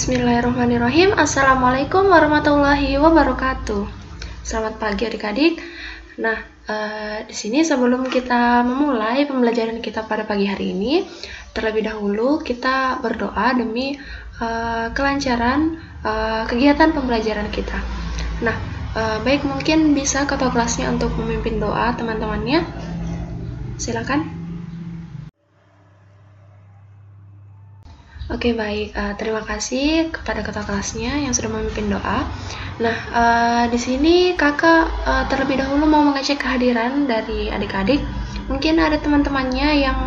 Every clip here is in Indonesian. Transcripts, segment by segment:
Bismillahirrahmanirrahim. Assalamualaikum warahmatullahi wabarakatuh. Selamat pagi adik-adik. Nah, di sini sebelum kita memulai pembelajaran kita pada pagi hari ini, terlebih dahulu kita berdoa demi kelancaran kegiatan pembelajaran kita. Nah, baik, mungkin bisa ketua kelasnya untuk memimpin doa teman-temannya. Silakan. Oke, baik. Terima kasih kepada ketua kelasnya yang sudah memimpin doa. Nah, di sini kakak terlebih dahulu mau mengecek kehadiran dari adik-adik. Mungkin ada teman-temannya yang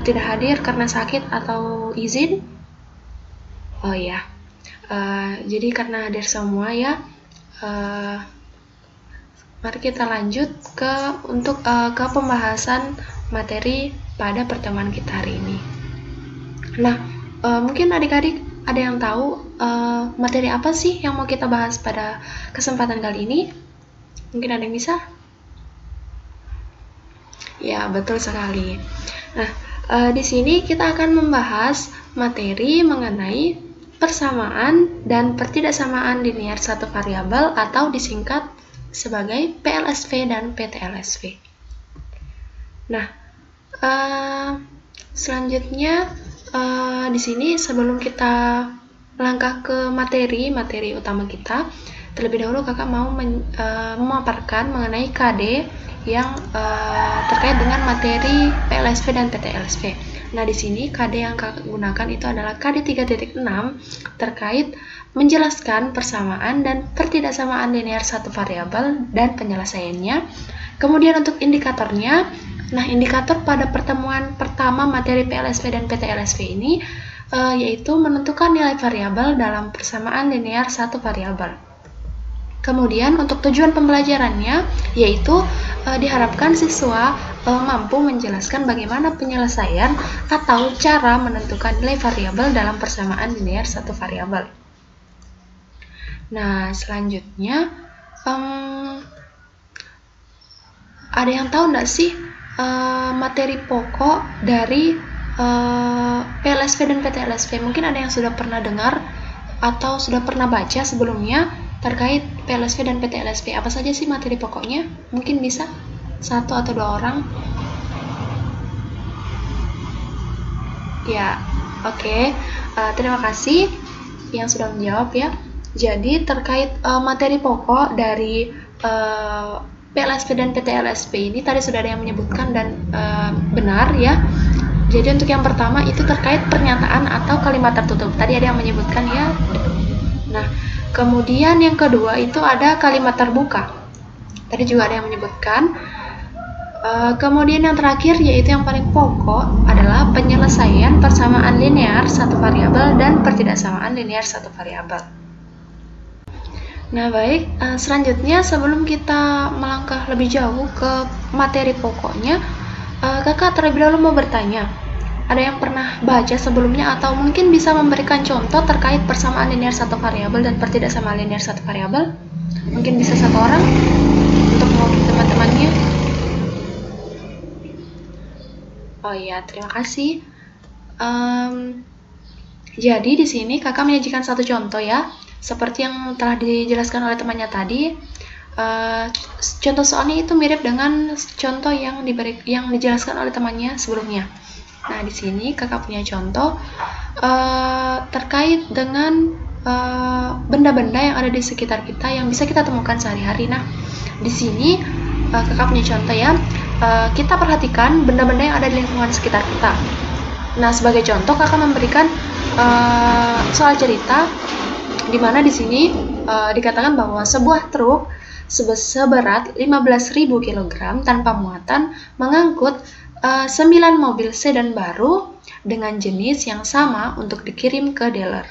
tidak hadir karena sakit atau izin. Oh ya, jadi karena hadir semua ya. Mari kita lanjut ke pembahasan materi pada pertemuan kita hari ini. Nah, mungkin adik-adik ada yang tahu materi apa sih yang mau kita bahas pada kesempatan kali ini? Mungkin ada yang bisa? Ya, betul sekali. Nah, di sini kita akan membahas materi mengenai persamaan dan pertidaksamaan linear satu variabel atau disingkat sebagai PLSV dan PTLSV. Nah, selanjutnya di sini sebelum kita melangkah ke materi utama kita, terlebih dahulu kakak mau memaparkan mengenai KD yang terkait dengan materi PLSV dan PTLSV. Nah, di sini KD yang kakak gunakan itu adalah KD 3.6 terkait menjelaskan persamaan dan pertidaksamaan linear satu variabel dan penyelesaiannya. Kemudian untuk indikatornya, nah, indikator pada pertemuan pertama materi PLSV dan PTLSV ini yaitu menentukan nilai variabel dalam persamaan linear satu variabel. Kemudian untuk tujuan pembelajarannya yaitu diharapkan siswa mampu menjelaskan bagaimana penyelesaian atau cara menentukan nilai variabel dalam persamaan linear satu variabel. Nah, selanjutnya ada yang tahu nggak sih materi pokok dari PLSV dan PTLSV? Mungkin ada yang sudah pernah dengar atau sudah pernah baca sebelumnya terkait PLSV dan PTLSV. Apa saja sih materi pokoknya? Mungkin bisa satu atau dua orang. Ya, oke. Terima kasih yang sudah menjawab ya. Jadi terkait materi pokok dari PLSV dan PTLSV ini tadi sudah ada yang menyebutkan dan benar ya. Jadi untuk yang pertama itu terkait pernyataan atau kalimat tertutup. Tadi ada yang menyebutkan ya. Nah, kemudian yang kedua itu ada kalimat terbuka. Tadi juga ada yang menyebutkan. Kemudian yang terakhir yaitu yang paling pokok adalah penyelesaian persamaan linear satu variabel dan pertidaksamaan linear satu variabel. Nah, baik, selanjutnya sebelum kita melangkah lebih jauh ke materi pokoknya, kakak terlebih dahulu mau bertanya, ada yang pernah baca sebelumnya atau mungkin bisa memberikan contoh terkait persamaan linear satu variabel dan pertidaksamaan linear satu variabel? Mungkin bisa satu orang untuk mewakili teman-temannya. Oh iya, terima kasih. Jadi di sini kakak menyajikan satu contoh ya. Seperti yang telah dijelaskan oleh temannya tadi, contoh soalnya itu mirip dengan contoh yang dijelaskan oleh temannya sebelumnya. Nah, di sini kakak punya contoh terkait dengan benda-benda yang ada di sekitar kita yang bisa kita temukan sehari-hari. Nah, di sini kakak punya contoh ya. Kita perhatikan benda-benda yang ada di lingkungan sekitar kita. Nah, sebagai contoh kakak memberikan soal cerita di mana di sini dikatakan bahwa sebuah truk seberat 15.000 kg tanpa muatan mengangkut 9 mobil sedan baru dengan jenis yang sama untuk dikirim ke dealer.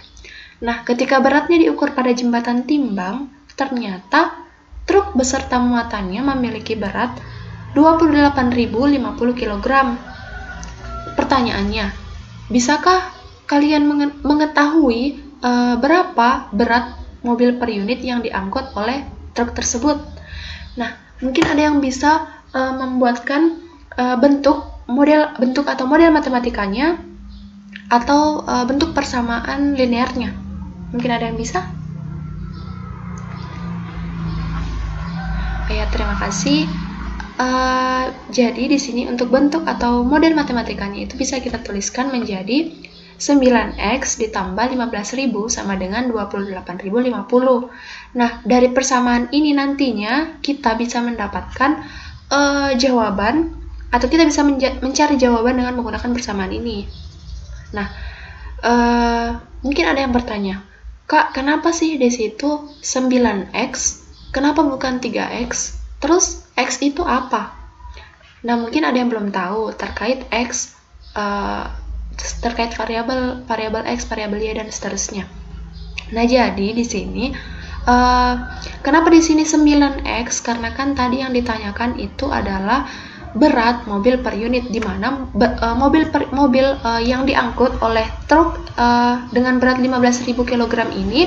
Nah, ketika beratnya diukur pada jembatan timbang, ternyata truk beserta muatannya memiliki berat 28.050 kg. Pertanyaannya, bisakah kalian mengetahui berapa berat mobil per unit yang diangkut oleh truk tersebut? Nah, mungkin ada yang bisa membuatkan bentuk atau model matematikanya atau bentuk persamaan linearnya. Mungkin ada yang bisa? Ya, terima kasih. Jadi di sini untuk bentuk atau model matematikanya itu bisa kita tuliskan menjadi 9x ditambah 15.000 sama dengan 28.050. Nah, dari persamaan ini nantinya kita bisa mendapatkan jawaban, atau kita bisa mencari jawaban dengan menggunakan persamaan ini. Nah, mungkin ada yang bertanya, Kak, kenapa sih di situ 9x? Kenapa bukan 3x? Terus x itu apa? Nah, mungkin ada yang belum tahu terkait x, terkait variabel x, variabel y, dan seterusnya. Nah, jadi di sini kenapa di sini 9x? Karena kan tadi yang ditanyakan itu adalah berat mobil per unit, di mana mobil yang diangkut oleh truk dengan berat 15.000 kg ini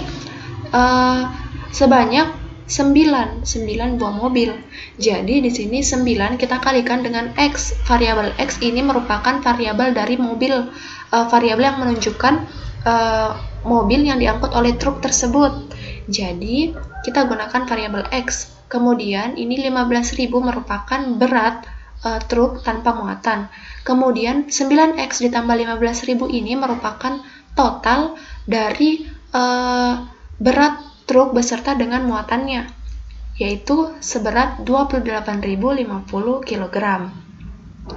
sebanyak 9 buah mobil. Jadi di sini 9 kita kalikan dengan x. Variabel x ini merupakan variabel dari mobil, variabel yang menunjukkan mobil yang diangkut oleh truk tersebut. Jadi kita gunakan variabel x. Kemudian ini 15.000 merupakan berat truk tanpa muatan. Kemudian 9x ditambah 15.000 ini merupakan total dari berat truk beserta dengan muatannya, yaitu seberat 28.050 kg.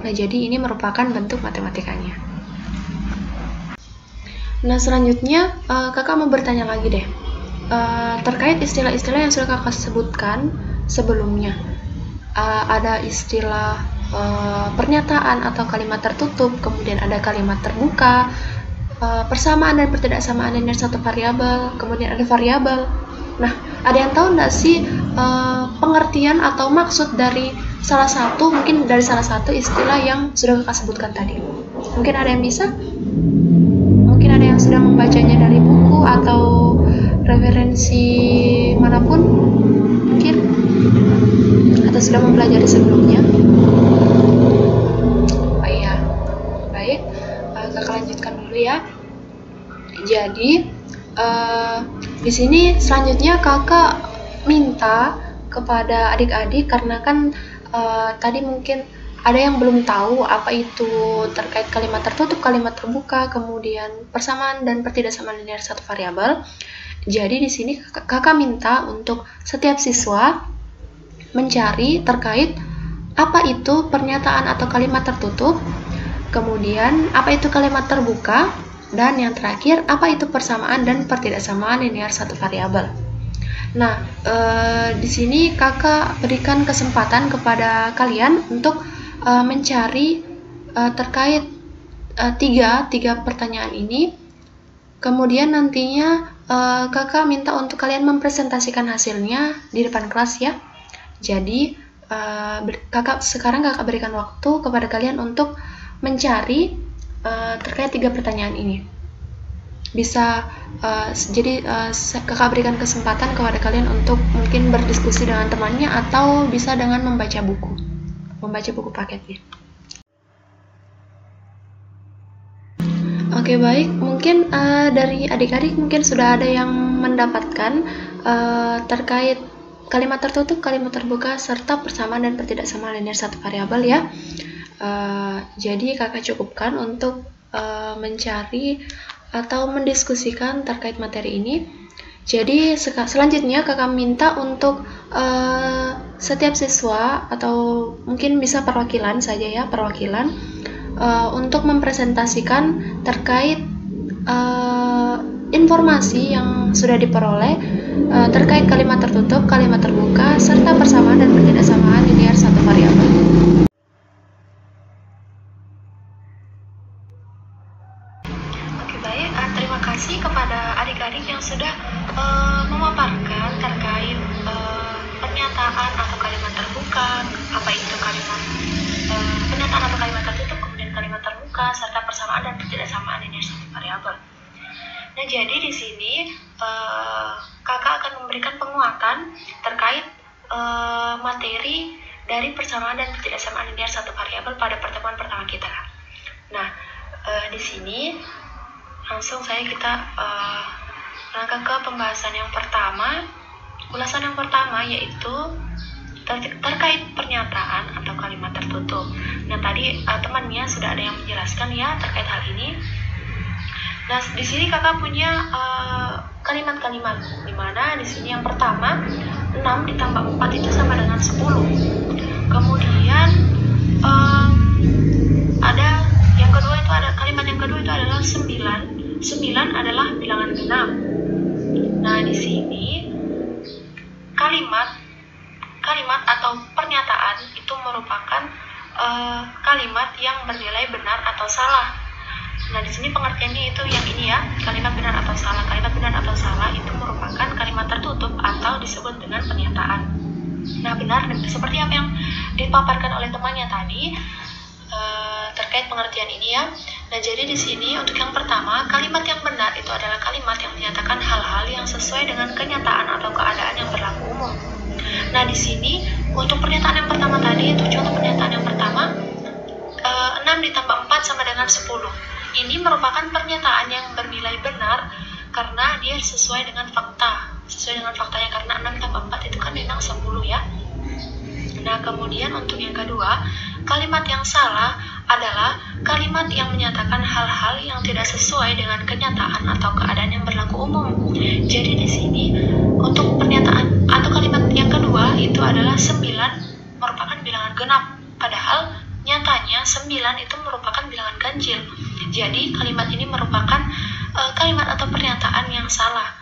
Nah, jadi ini merupakan bentuk matematikanya. Nah, selanjutnya kakak mau bertanya lagi deh, terkait istilah-istilah yang sudah kakak sebutkan sebelumnya. Ada istilah pernyataan atau kalimat tertutup, kemudian ada kalimat terbuka, persamaan dan pertidaksamaan linear satu variabel, kemudian ada variabel. Nah, ada yang tahu nggak sih pengertian atau maksud dari salah satu istilah yang sudah kakak sebutkan tadi? Mungkin ada yang bisa? Mungkin ada yang sudah membacanya dari buku atau referensi manapun? Mungkin? Atau sudah mempelajari sebelumnya? Oh iya, baik. Kakak lanjutkan dulu ya. Jadi di sini selanjutnya kakak minta kepada adik-adik, karena kan tadi mungkin ada yang belum tahu apa itu terkait kalimat tertutup, kalimat terbuka, kemudian persamaan dan pertidaksamaan linear satu variabel. Jadi di sini kakak minta untuk setiap siswa mencari terkait apa itu pernyataan atau kalimat tertutup, kemudian apa itu kalimat terbuka, dan yang terakhir, apa itu persamaan dan pertidaksamaan linear satu variabel. Nah, di sini kakak berikan kesempatan kepada kalian untuk mencari terkait tiga pertanyaan ini. Kemudian nantinya kakak minta untuk kalian mempresentasikan hasilnya di depan kelas ya. Jadi, sekarang kakak berikan waktu kepada kalian untuk mencari terkait 3 pertanyaan ini. Bisa kakak berikan kesempatan kepada kalian untuk mungkin berdiskusi dengan temannya, atau bisa dengan membaca buku paketnya. Oke, baik, mungkin dari adik-adik mungkin sudah ada yang mendapatkan terkait kalimat tertutup, kalimat terbuka, serta persamaan dan pertidaksamaan linear satu variabel ya. Jadi kakak cukupkan untuk mencari atau mendiskusikan terkait materi ini. Jadi selanjutnya kakak minta untuk setiap siswa, atau mungkin bisa perwakilan saja ya, untuk mempresentasikan terkait informasi yang sudah diperoleh terkait kalimat tertutup, kalimat terbuka, serta persamaan dan pertidaksamaan linear satu variabel. Terima kasih kepada adik-adik yang sudah memaparkan terkait pernyataan atau kalimat terbuka, apa itu kalimat pernyataan atau kalimat tertutup, kemudian kalimat terbuka, serta persamaan dan pertidaksamaan linear satu variabel. Nah, jadi di sini kakak akan memberikan penguatan terkait materi dari persamaan dan pertidaksamaan linear satu variabel pada pertemuan pertama kita. Nah, di sini langsung kita Nah, ke pembahasan yang pertama, ulasan yang pertama yaitu terkait pernyataan atau kalimat tertutup. Nah, tadi temannya sudah ada yang menjelaskan ya terkait hal ini. Nah, di sini kakak punya kalimat-kalimat, di mana di sini yang pertama 6 ditambah 4 itu sama dengan 10. Kemudian ada yang kedua itu ada kalimat yang kedua itu adalah 9. 9 adalah bilangan genap. Nah, di sini kalimat atau pernyataan itu merupakan kalimat yang bernilai benar atau salah. Nah, di sini pengertiannya itu yang ini ya, kalimat benar atau salah. Kalimat benar atau salah itu merupakan kalimat tertutup atau disebut dengan pernyataan. Nah, benar seperti apa yang dipaparkan oleh temannya tadi terkait pengertian ini ya. Nah, jadi di sini untuk yang pertama, kalimat yang benar itu adalah kalimat yang menyatakan hal-hal yang sesuai dengan kenyataan atau keadaan yang berlaku umum. Nah, di sini untuk pernyataan yang pertama tadi, itu contoh pernyataan yang pertama, 6 ditambah 4 sama dengan 10. Ini merupakan pernyataan yang bernilai benar karena dia sesuai dengan fakta. Sesuai dengan faktanya, karena 6 tambah 4 itu kan memang 10 ya. Nah, kemudian untuk yang kedua, kalimat yang salah adalah kalimat yang menyatakan hal-hal yang tidak sesuai dengan kenyataan atau keadaan yang berlaku umum. Jadi di sini untuk pernyataan atau kalimat yang kedua itu adalah 9 merupakan bilangan genap, padahal nyatanya 9 itu merupakan bilangan ganjil. Jadi kalimat ini merupakan kalimat atau pernyataan yang salah.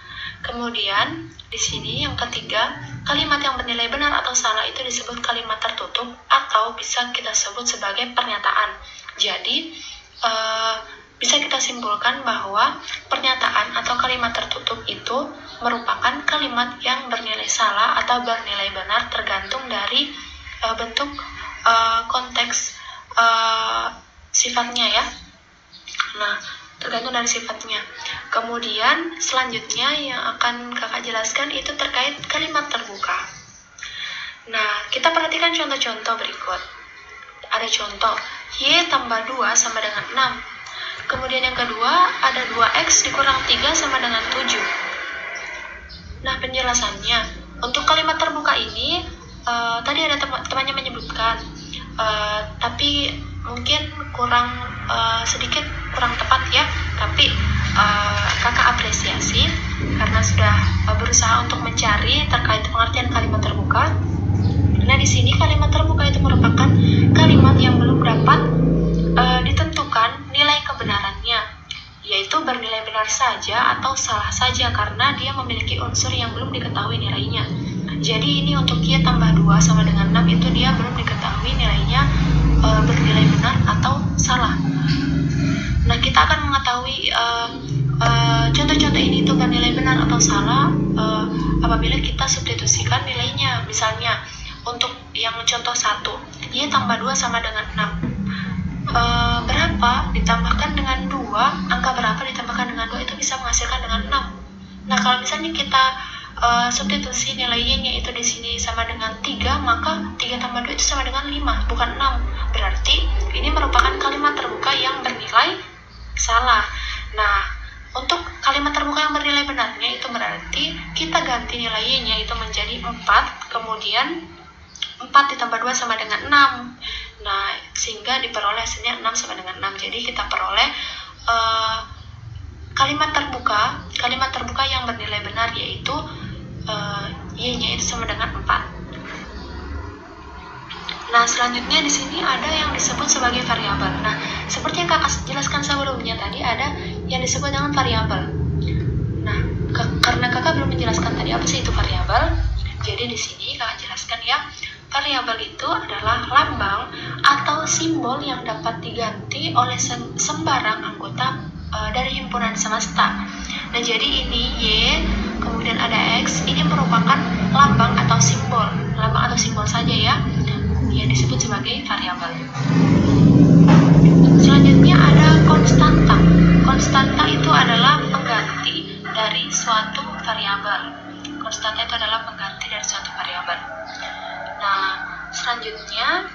Kemudian di sini yang ketiga, kalimat yang bernilai benar atau salah itu disebut kalimat tertutup atau bisa kita sebut sebagai pernyataan. Jadi bisa kita simpulkan bahwa pernyataan atau kalimat tertutup itu merupakan kalimat yang bernilai salah atau bernilai benar tergantung dari bentuk konteks sifatnya ya. Nah, tergantung dari sifatnya. Kemudian selanjutnya yang akan kakak jelaskan itu terkait kalimat terbuka. Nah, kita perhatikan contoh-contoh berikut. Ada contoh, Y tambah 2 sama dengan 6. Kemudian yang kedua, ada 2X dikurang 3 sama dengan 7. Nah, penjelasannya, untuk kalimat terbuka ini, tadi ada temannya menyebutkan, tapi mungkin sedikit kurang tepat ya, tapi kakak apresiasi karena sudah berusaha untuk mencari terkait pengertian kalimat terbuka. Nah, di sini kalimat terbuka itu merupakan kalimat yang belum dapat ditentukan nilai kebenarannya, yaitu bernilai benar saja atau salah saja karena dia memiliki unsur yang belum diketahui nilainya. Jadi ini untuk Y tambah 2 sama dengan 6 itu dia belum diketahui nilainya bernilai benar atau salah. Nah, kita akan mengetahui contoh-contoh ini itu bernilai benar atau salah apabila kita substitusikan nilainya. Misalnya untuk yang contoh 1, Y tambah 2 sama dengan 6. Berapa ditambahkan dengan 2, angka berapa ditambahkan dengan 2 itu bisa menghasilkan dengan 6. Nah, kalau misalnya kita substitusi nilai Y-nya itu di sini sama dengan 3, maka 3 tambah 2 itu sama dengan 5, bukan 6. Berarti ini merupakan kalimat terbuka yang bernilai salah. Nah, untuk kalimat terbuka yang bernilai benarnya itu berarti kita ganti nilai Y-nya itu menjadi 4, kemudian 4 ditambah 2 sama dengan 6. Nah, sehingga diperoleh hasilnya 6 sama dengan 6. Jadi kita peroleh kalimat terbuka yang bernilai benar, yaitu Y-nya itu sama dengan 4. Nah, selanjutnya di sini ada yang disebut sebagai variabel. Nah, seperti yang kakak jelaskan sebelumnya tadi, ada yang disebut dengan variabel. Nah, karena kakak belum menjelaskan tadi apa sih itu variabel, jadi di sini kakak jelaskan ya. Variabel itu adalah lambang atau simbol yang dapat diganti oleh sembarang anggota dari himpunan semesta. Nah, jadi ini Y, kemudian ada X, ini merupakan lambang atau simbol saja ya, yang disebut sebagai variabel. Selanjutnya ada konstanta. Konstanta itu adalah pengganti dari suatu variabel. Konstanta itu adalah pengganti dari suatu variabel. Nah, selanjutnya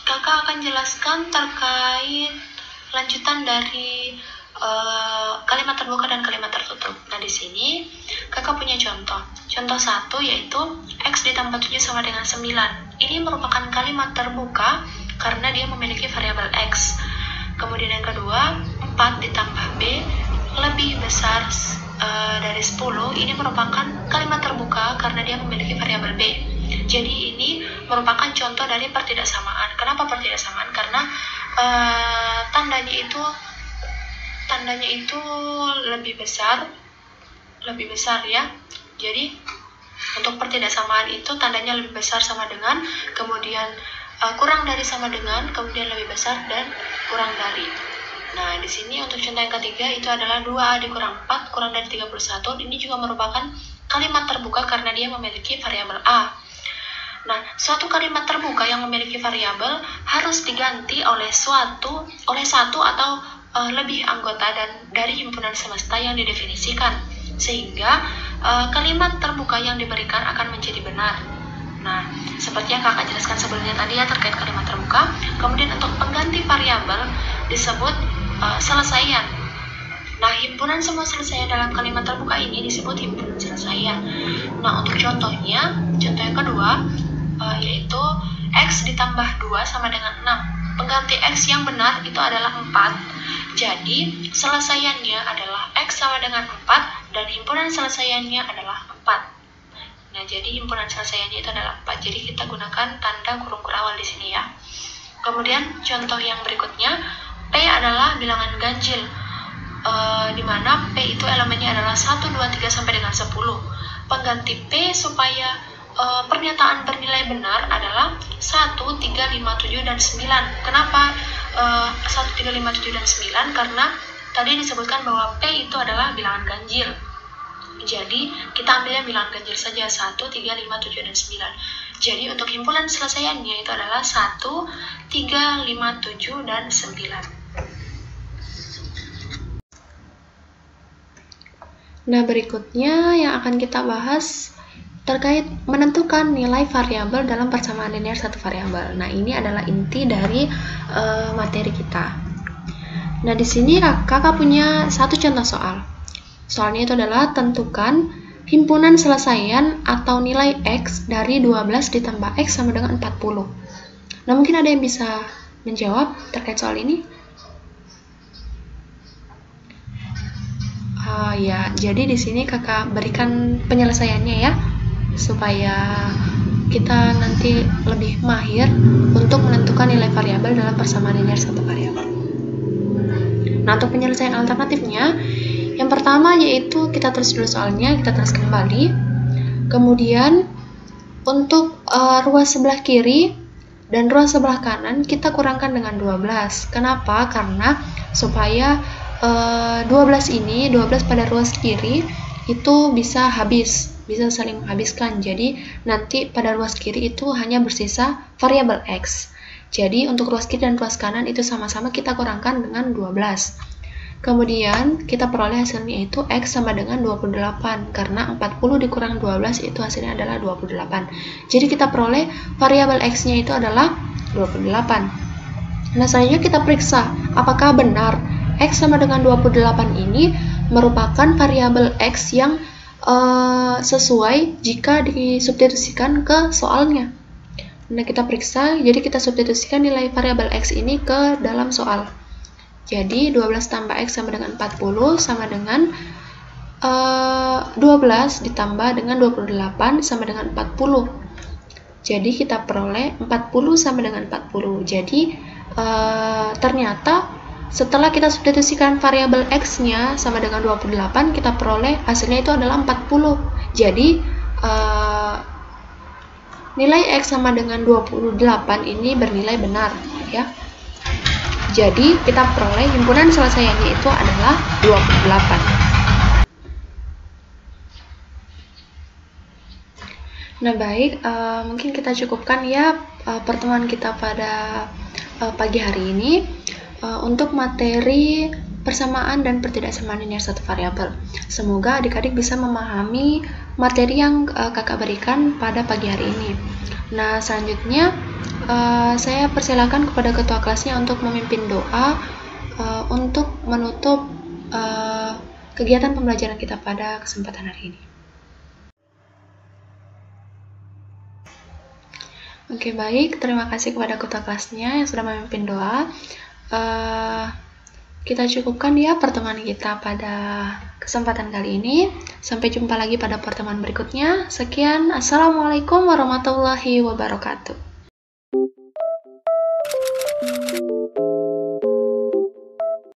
kakak akan jelaskan terkait lanjutan dari kalimat terbuka dan kalimat tertutup. Nah, di sini kakak punya contoh. Contoh 1 yaitu X ditambah 7 sama dengan 9. Ini merupakan kalimat terbuka karena dia memiliki variabel X. Kemudian yang kedua, 4 ditambah B lebih besar dari 10. Ini merupakan kalimat terbuka karena dia memiliki variabel B. Jadi ini merupakan contoh dari pertidaksamaan. Kenapa pertidaksamaan? Karena tandanya itu lebih besar ya. Jadi untuk pertidaksamaan itu tandanya lebih besar sama dengan, kemudian kurang dari sama dengan, kemudian lebih besar dan kurang dari. Nah, di sini untuk contoh yang ketiga itu adalah 2A dikurang 4 kurang dari 31. Ini juga merupakan kalimat terbuka karena dia memiliki variabel A. Nah, suatu kalimat terbuka yang memiliki variabel harus diganti oleh satu atau lebih anggota dari himpunan semesta yang didefinisikan, sehingga kalimat terbuka yang diberikan akan menjadi benar. Nah, seperti yang kakak jelaskan sebelumnya tadi ya terkait kalimat terbuka. Kemudian untuk pengganti variabel disebut selesaian. Nah, himpunan semua selesaian dalam kalimat terbuka ini disebut himpunan selesaian. Nah, untuk contohnya, contoh yang kedua yaitu X ditambah 2 sama dengan 6. Pengganti X yang benar itu adalah 4. Jadi, selesaiannya adalah X sama dengan 4 dan himpunan selesaiannya adalah 4. Nah, jadi himpunan selesaiannya itu adalah 4. Jadi, kita gunakan tanda kurung kurawal di sini ya. Kemudian, contoh yang berikutnya, P adalah bilangan ganjil, di mana P itu elemennya adalah 1, 2, 3 sampai dengan 10. Pengganti P supaya pernyataan bernilai benar adalah 1, 3, 5, 7, dan 9. Kenapa 1, 3, 5, 7, dan 9? Karena tadi disebutkan bahwa P itu adalah bilangan ganjil. Jadi, kita ambilnya bilangan ganjil saja, 1, 3, 5, 7, dan 9. Jadi, untuk himpunan selesaiannya itu adalah 1, 3, 5, 7, dan 9. Nah, berikutnya yang akan kita bahas terkait menentukan nilai variabel dalam persamaan linear satu variabel. Nah, ini adalah inti dari materi kita. Nah, di sini kakak punya satu contoh soal. Soalnya itu adalah tentukan himpunan selesaian atau nilai X dari 12 ditambah X sama dengan 40. Nah, mungkin ada yang bisa menjawab terkait soal ini? Ya, jadi di sini kakak berikan penyelesaiannya ya, supaya kita nanti lebih mahir untuk menentukan nilai variabel dalam persamaan linear satu variabel. Nah, untuk penyelesaian alternatifnya, yang pertama yaitu kita tulis dulu soalnya, kita tulis kembali. Kemudian untuk ruas sebelah kiri dan ruas sebelah kanan kita kurangkan dengan 12. Kenapa? Karena supaya 12 pada ruas kiri itu bisa saling menghabiskan. Jadi nanti pada ruas kiri itu hanya bersisa variabel X. Jadi untuk ruas kiri dan ruas kanan itu sama-sama kita kurangkan dengan 12. Kemudian kita peroleh hasilnya itu X sama dengan 28, karena 40 dikurang 12 itu hasilnya adalah 28. Jadi kita peroleh variabel X-nya itu adalah 28. Nah, selanjutnya kita periksa apakah benar X sama dengan 28 ini merupakan variabel X yang sesuai jika disubstitusikan ke soalnya. Nah, kita periksa, jadi kita substitusikan nilai variabel X ini ke dalam soal. Jadi 12 tambah X sama dengan 40 sama dengan 12 ditambah dengan 28 sama dengan 40. Jadi kita peroleh 40 sama dengan 40. Jadi ternyata setelah kita substitusikan variabel X-nya sama dengan 28, kita peroleh hasilnya itu adalah 40. Jadi, nilai X sama dengan 28 ini bernilai benar, ya. Jadi, kita peroleh himpunan selesaiannya itu adalah 28. Nah, baik, mungkin kita cukupkan ya pertemuan kita pada pagi hari ini. Untuk materi persamaan dan pertidaksamaan linear satu variabel. Semoga adik-adik bisa memahami materi yang kakak berikan pada pagi hari ini. Nah, selanjutnya saya persilakan kepada ketua kelasnya untuk memimpin doa untuk menutup kegiatan pembelajaran kita pada kesempatan hari ini. Oke, baik. Terima kasih kepada ketua kelasnya yang sudah memimpin doa. Kita cukupkan ya pertemuan kita pada kesempatan kali ini. Sampai jumpa lagi pada pertemuan berikutnya. Sekian, Assalamualaikum warahmatullahi wabarakatuh.